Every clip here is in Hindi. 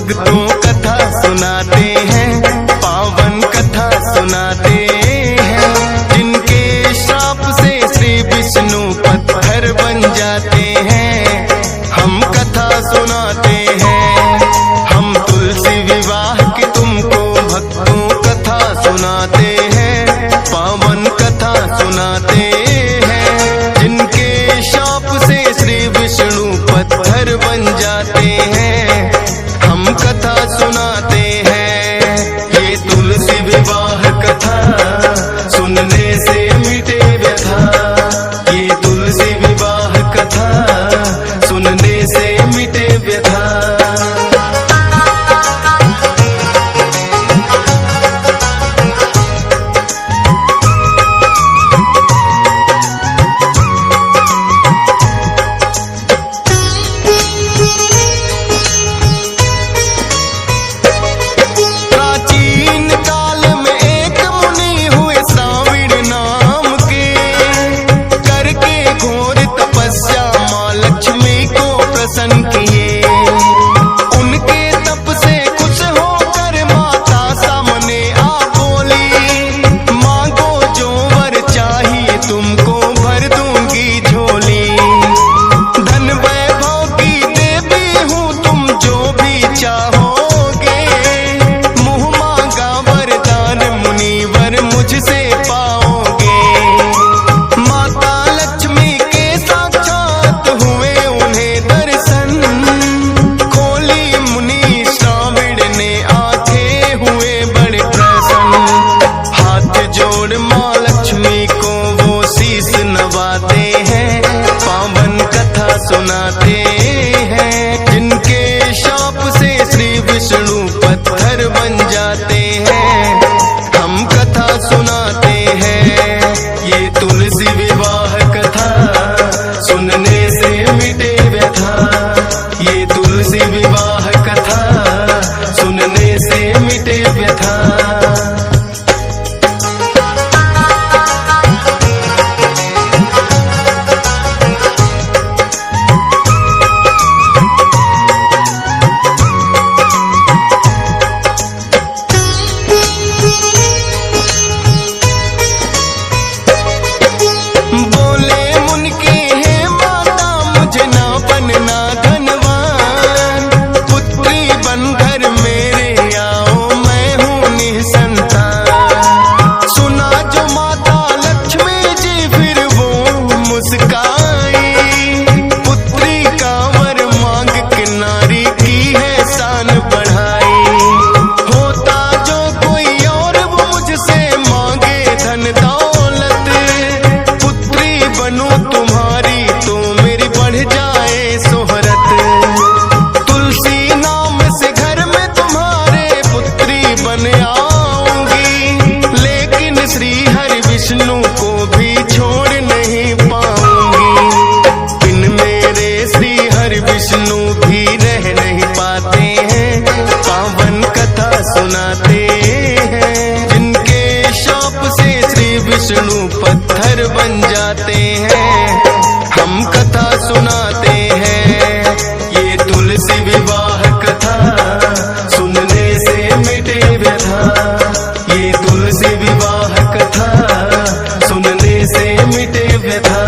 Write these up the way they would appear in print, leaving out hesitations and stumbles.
भक्तों कथा सुनाते हैं, पावन कथा सुनाते हैं। जिनके श्राप से श्री विष्णु पत्थर बन जाते हैं, हम कथा सुनाते हैं। हम तुलसी विवाह की तुमको भक्तों कथा सुनाते हैं, पावन कथा सुनाते हैं। जिनके शाप से श्री विष्णु पत्थर बन जाते हैं, हम कथा सुनाते हैं। ये तुलसी विवाह कथा सुनने से मिटे व्यथा, ये तुलसी विवाह कथा सुनने से मिटे व्यथा। सुनाते हैं। जिनके शाप से श्री विष्णु पत्थर बन जाते हैं, हम कथा सुनाते हैं। ये तुलसी विवाह कथा सुनने से मिटे व्यथा, ये तुलसी विवाह कथा सुनने से मिटे व्यथा। विष्णु पत्थर बन जाते हैं, हम कथा सुनाते हैं। ये तुलसी विवाह कथा सुनने से मिटे व्यथा, ये तुलसी विवाह कथा सुनने से मिटे व्यथा।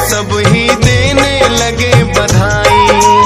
सब ही देने लगे बधाई।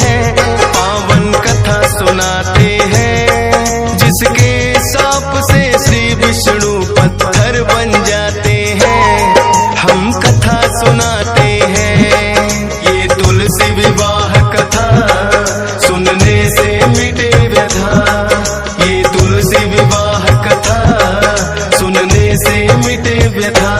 हैं, पावन कथा सुनाते हैं। जिसके शाप से श्री विष्णु पत्थर बन जाते हैं, हम कथा सुनाते हैं। ये तुलसी विवाह कथा सुनने से मिटे व्यथा, ये तुलसी विवाह कथा सुनने से मिटे व्यथा।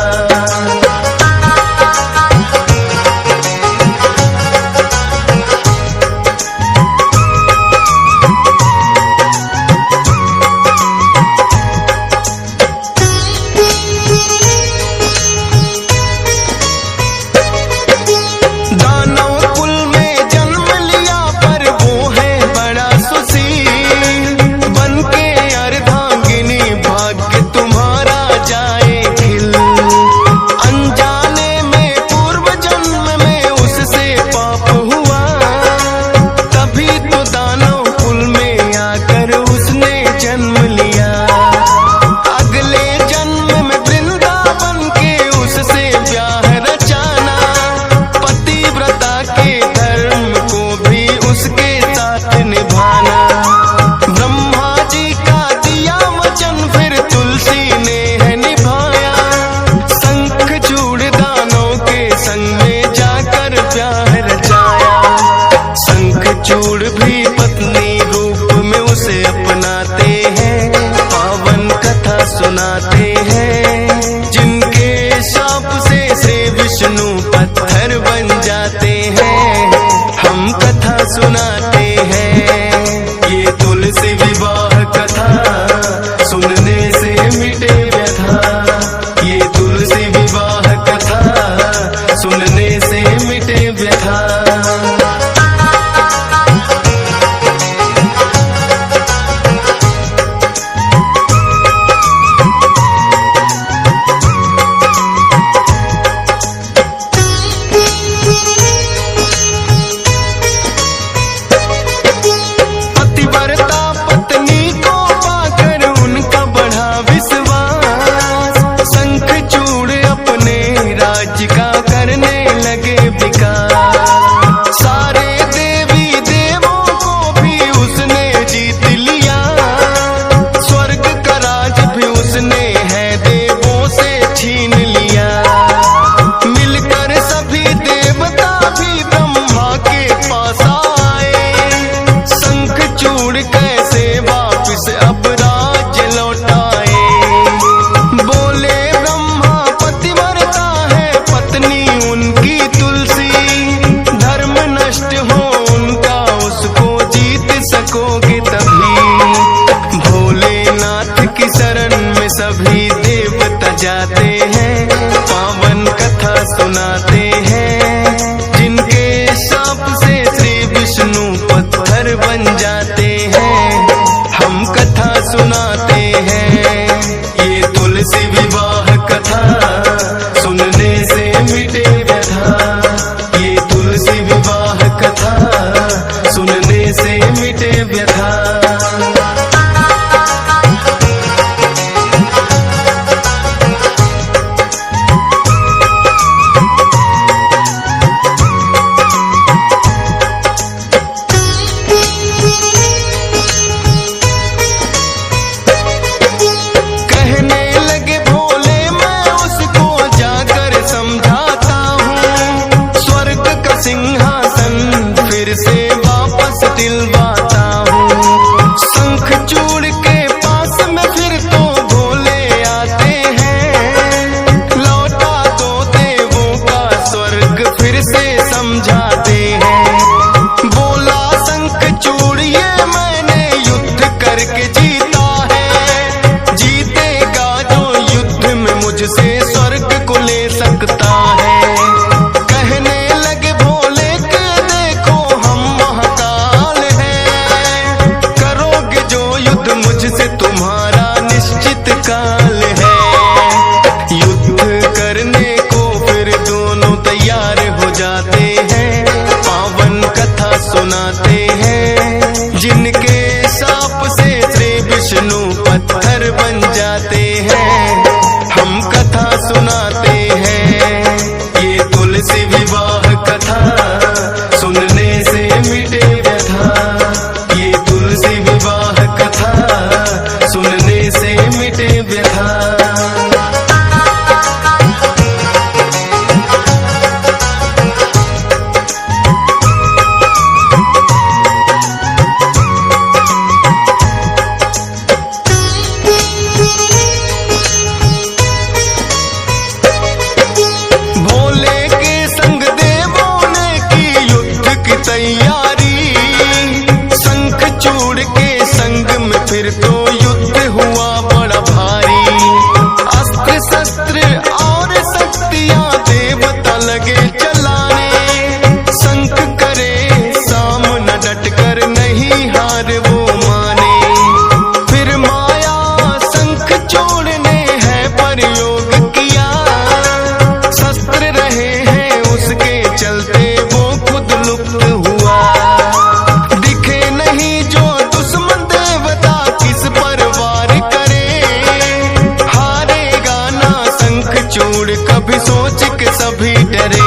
चूड़ भी पत्नी रूप में उसे अपनाते हैं, पावन कथा सुनाते हैं। जिनके शाप से श्री विष्णु पत्थर बन जाते हैं, हम कथा सुनाते हैं। ये तुलसी विवाह कथा सुनने से मिटे व्यथा, ये तुलसी विवाह कथा सुनने से मिटे व्यथा। सभी देवता जाते हैं, पावन कथा सुनाते हैं। जिनके शाप से श्री विष्णु पत्थर बन जाते हैं, हम कथा सुनाते हैं। ये तुलसी विवाह कथा सुनने से मिटे व्यथा, ये तुलसी विवाह कथा सुनने से मिटे व्यथा। सिंहासन फिर से वापस दिलवाता हूँ। शंख चूड़ के पास में फिर तो भोले आते हैं, लौटा दो देवों का स्वर्ग फिर से समझाते हैं। बोला शंख चूड़ ये मैंने युद्ध करके जीता है, जीतेगा जो युद्ध में मुझसे स्वर्ग को ले सकता है। मुझसे तुम्हारा निश्चित काल है। युद्ध करने को फिर दोनों तैयार हो जाते हैं, पावन कथा सुनाते हैं। जिनके शाप से श्री विष्णु पत्थर बन जाते हैं, हम कथा सुनाते हैं। ये तुलसी विवाह कथा सुनने से मिटे यारी। शंखचूड़ के संग में फिर तो युद्ध हुआ बड़ा भारी। अस्त्र शस्त्र और शक्तियां देवता लगे चलाने। शंख करे सामना डट कर नहीं हार वो माने। फिर माया शंखचूड़ ने है प्रयोग किया। शस्त्र रहे हैं उसके चलते वो खुद लुप्त हुआ। दिखे नहीं जो दुश्मन देवता किस पर वार करे। हारेगा ना शंखचूड़ कभी सोच के सभी डरे।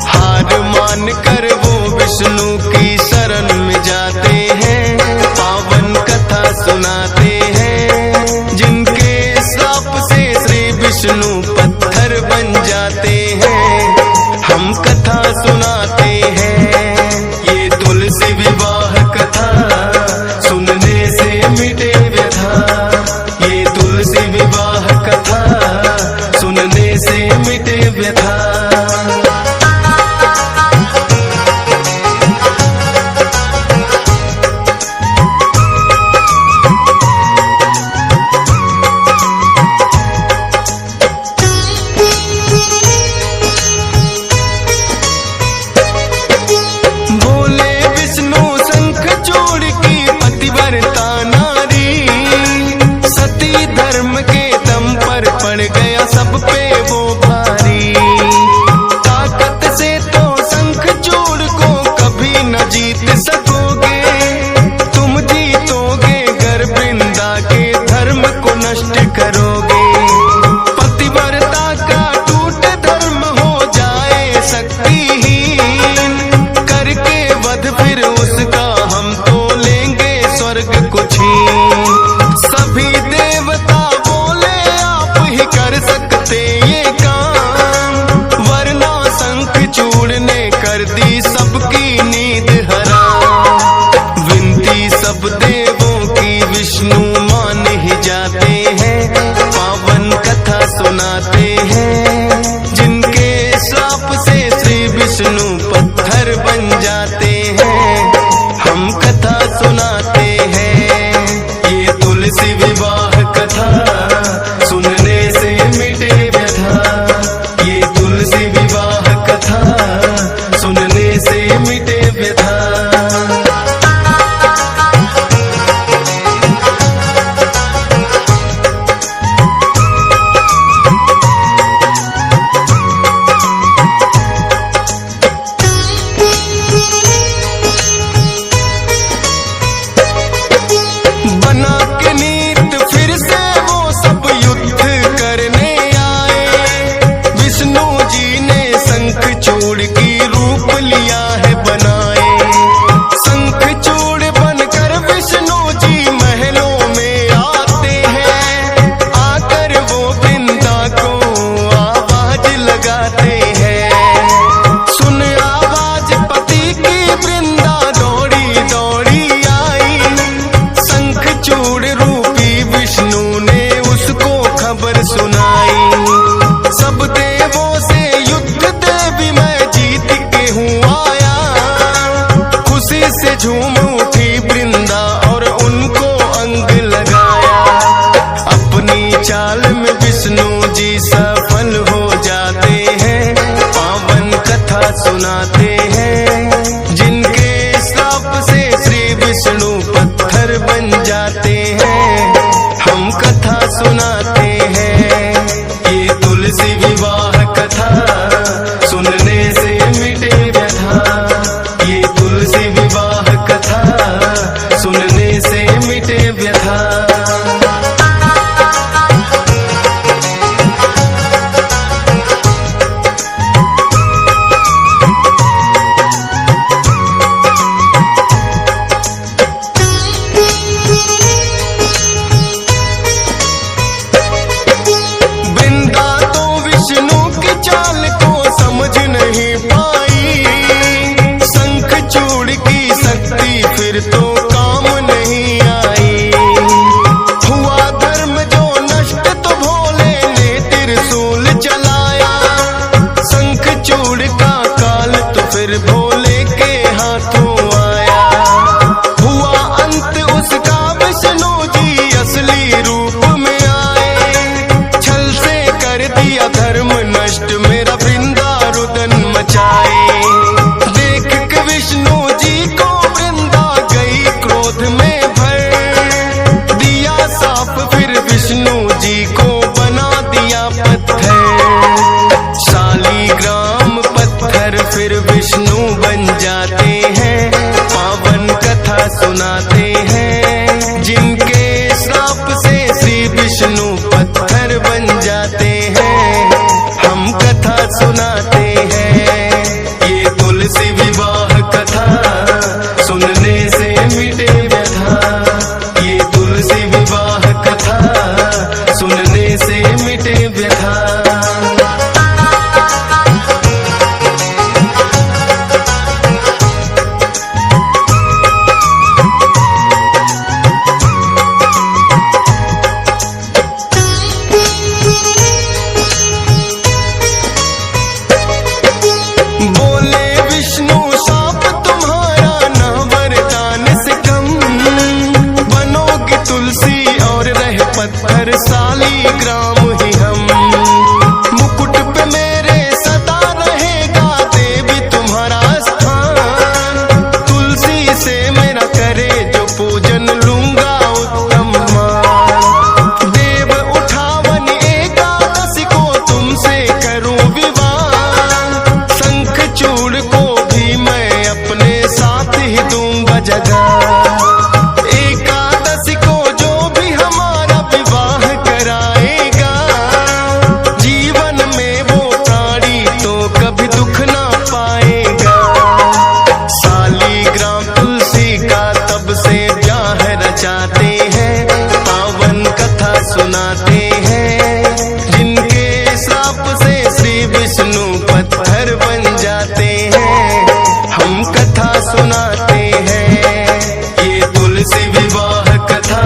हार मान कर वो विष्णु की शरण में जाते हैं। पावन कथा सुनाते हैं। जिनके श्राप से श्री विष्णु पत्थर बन जाते हैं। हम कथा सुनाते हैं। ये तुलसी विवाह कथा सुनने से मिटे व्यथा। ये तुलसी विवाह कथा सुनने से मिटे व्यथा। बोले विष्णु शंखचूड़ की पतिव्रता नारी। सती धर्म के दम पर पड़ गया सब पे वो भारी। ताकत से तो शंखचूड़ को कभी न जीत सकोगे। तुम जीतोगे गर वृंदा के धर्म को नष्ट करोगे। पतिव्रता का टूट धर्म हो जाए शक्तिहीन। करके वध फिर उसका हम तो लेंगे स्वर्ग को छीन। सभी देवता बोले आप ही कर सकते ये काम। वरना शंखचूड़ ने कर दी सबकी नींद हराम। विनती सब देवों की विष्णु मान ही जाते हैं। पावन कथा सुनाते हैं। जिनके श्राप से श्री विष्णु पत्थर बन जाते हैं। हम कथा सुनाते हैं। ये तुलसी विवाह कथा सुनने से मिटे व्यथा। ये तुलसी विवाह कथा सुनने से मिटे व्यथा। बना के नीत फिर से वो सब युद्ध करने आए। विष्णु जी ने शंखचूड़ की रूप लिया है बनाए। शंखचूड़ बनकर विष्णु जी महलों में आते हैं। आकर वो वृंदा को आवाज लगाते हैं। सुन आवाज पति की वृंदा दौड़ी दौड़ी आई। शंखचूड़ रूपी विष्णु ने उसको खबर सुनाई। सब देवों से युद्ध देवी मैं जीत के हूँ आया। खुशी से झूम उठी वृंदा और उनको अंग लगाया। अपनी चाल में विष्णु जी सफल हो जाते हैं। पावन कथा सुनाते हैं। जिनके श्राप से श्री विष्णु पत्थर बन जाते हैं। हम कथा सुनाते हैं। ये तुलसी विवाह कथा सुनने से मिटे व्यथा। ये तुलसी विवाह कथा सुनने से मिटे व्यथा। चाल को समझ नहीं पाई। शंखचूड़ की सुनाते हैं, जिनके श्राप से श्री विष्णु पत्थर बन जाते हैं, हम कथा सुनाते हैं। ये तुलसी विवाह कथा सुनने से मिटे व्यथा, ये तुलसी विवाह कथा सुनने से मिटे व्यथा। पत्थर शालिग्राम ही हम, मुकुट पे मेरे सदा रहेगा देवी तुम्हारा स्थान। तुलसी से मेरा करे जो पूजन लूंगा उत्तम मान। देव उठावन एकादशी को तुमसे करूं विवाह, शंख चूड़ को भी मैं अपने साथ ही दूंगा जगह। चाहते हैं पावन कथा सुनाते हैं, जिनके श्राप से श्री विष्णु पत्थर बन जाते हैं, हम कथा सुनाते हैं। ये तुलसी विवाह कथा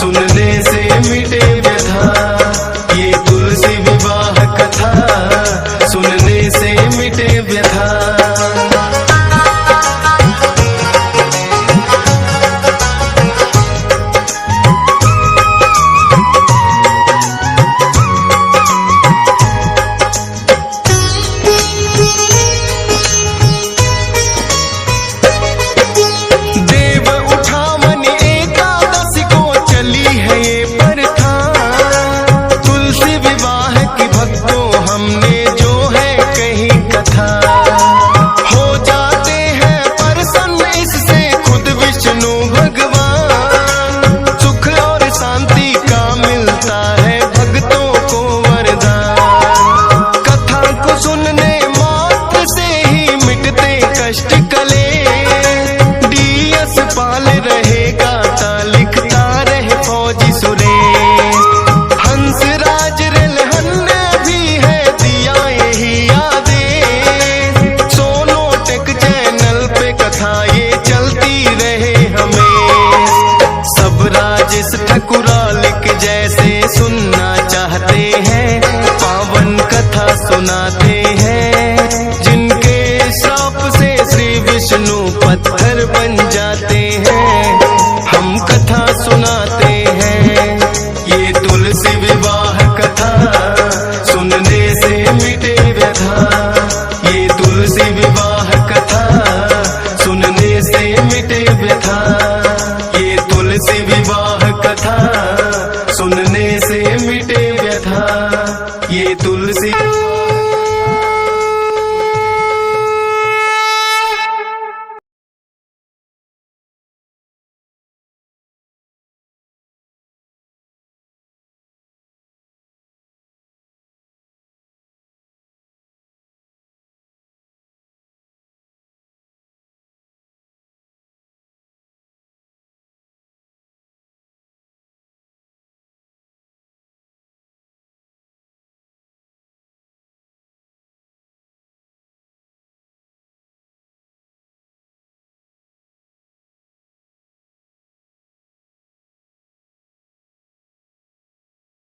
सुनने से मिटे व्यथा, ये तुलसी विवाह कथा सुनने से मिटे व्यथा। सुनना चाहते हैं पावन कथा सुनाते हैं, जिनके श्राप से श्री विष्णु पत्थर बन जाते